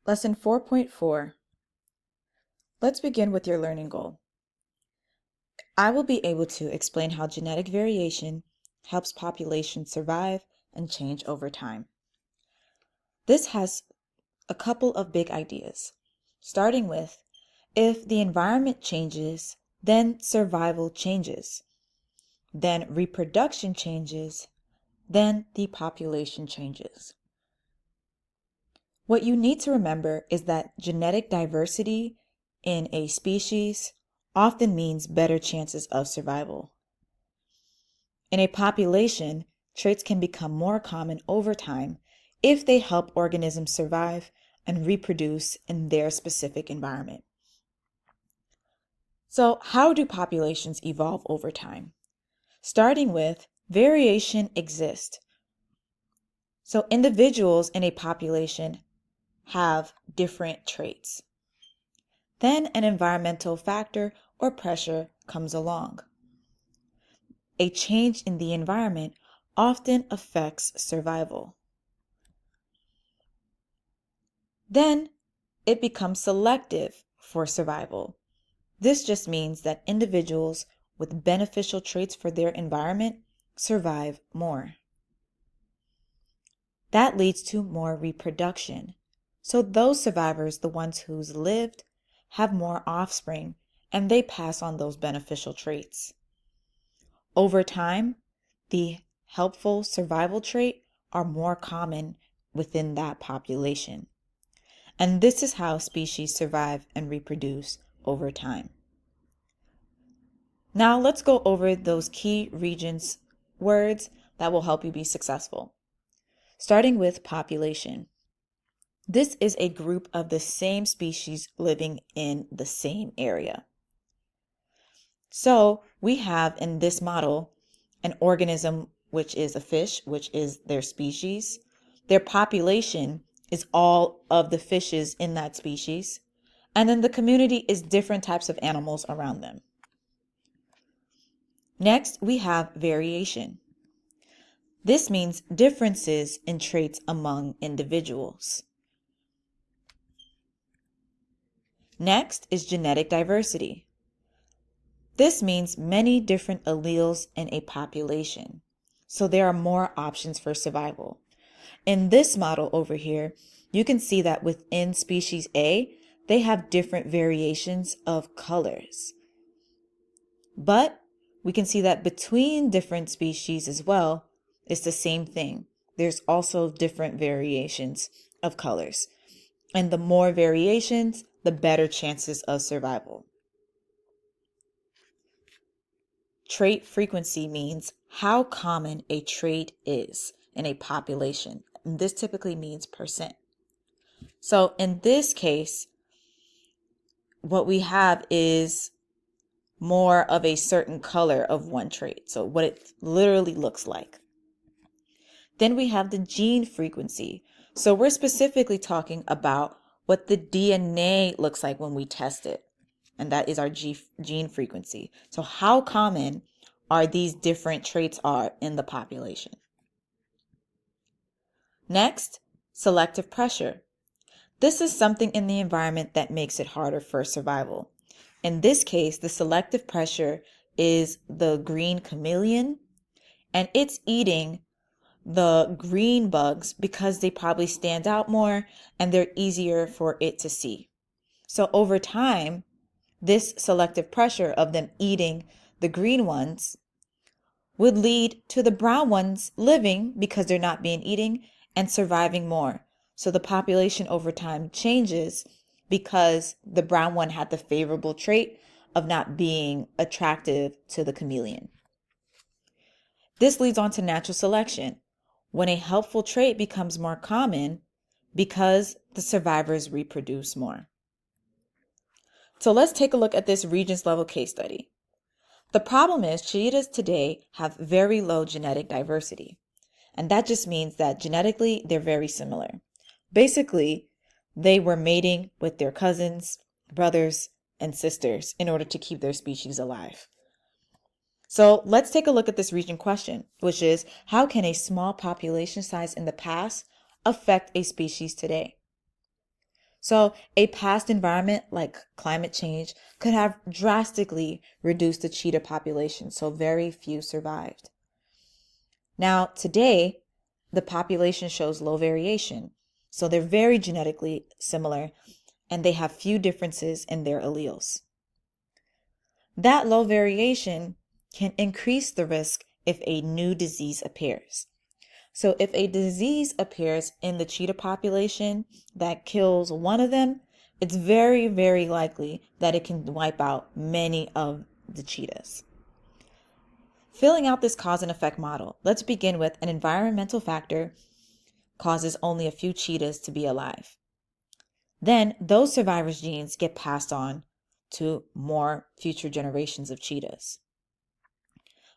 Lesson 4.4. Let's begin with your learning goal. I will be able to explain how genetic variation helps populations survive and change over time. This has a couple of big ideas, starting with, if the environment changes, then survival changes. Then reproduction changes, then the population changes. What you need to remember is that genetic diversity in a species often means better chances of survival. In a population, traits can become more common over time if they help organisms survive and reproduce in their specific environment. So, how do populations evolve over time? Starting with, variation exists. So, individuals in a population have different traits. Then an environmental factor or pressure comes along. A change in the environment often affects survival. Then it becomes selective for survival. This just means that individuals with beneficial traits for their environment survive more. That leads to more reproduction. So those survivors, the ones who's lived, have more offspring, and they pass on those beneficial traits. Over time, the helpful survival trait are more common within that population. And this is how species survive and reproduce over time. Now let's go over those key regions words that will help you be successful. Starting with population. This is a group of the same species living in the same area. So we have in this model an organism, which is a fish, which is their species. Their population is all of the fishes in that species. And then the community is different types of animals around them. Next, we have variation. This means differences in traits among individuals. Next is genetic diversity. This means many different alleles in a population, so there are more options for survival. In this model over here, you can see that within species A, they have different variations of colors. But we can see that between different species as well, it's the same thing. There's also different variations of colors. And the more variations, the better chances of survival. Trait frequency means how common a trait is in a population. And this typically means percent. So in this case, what we have is more of a certain color of one trait. So what it literally looks like. Then we have the gene frequency. So we're specifically talking about what the DNA looks like when we test it. And that is our gene frequency. So how common are these different traits are in the population? Next, selective pressure. This is something in the environment that makes it harder for survival. In this case, the selective pressure is the green chameleon, and it's eating the green bugs because they probably stand out more and they're easier for it to see. So over time, this selective pressure of them eating the green ones would lead to the brown ones living because they're not being eaten and surviving more. So the population over time changes because the brown one had the favorable trait of not being attractive to the chameleon. This leads on to natural selection, when a helpful trait becomes more common because the survivors reproduce more. So let's take a look at this Regents level case study. The problem is cheetahs today have very low genetic diversity. And that just means that genetically they're very similar. Basically, they were mating with their cousins, brothers, and sisters in order to keep their species alive. So let's take a look at this region question, which is, how can a small population size in the past affect a species today? So, a past environment like climate change could have drastically reduced the cheetah population, so very few survived. Now, today, the population shows low variation, so they're very genetically similar and they have few differences in their alleles. That low variation can increase the risk if a new disease appears. So if a disease appears in the cheetah population that kills one of them, it's very, very likely that it can wipe out many of the cheetahs. Filling out this cause and effect model, let's begin with an environmental factor causes only a few cheetahs to be alive. Then those survivors' genes get passed on to more future generations of cheetahs.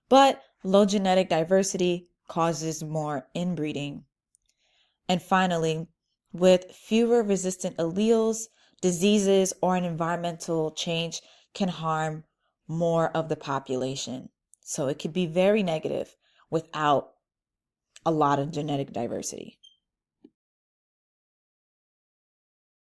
But low genetic diversity causes more inbreeding. And finally, with fewer resistant alleles, diseases or an environmental change can harm more of the population. So it could be very negative without a lot of genetic diversity.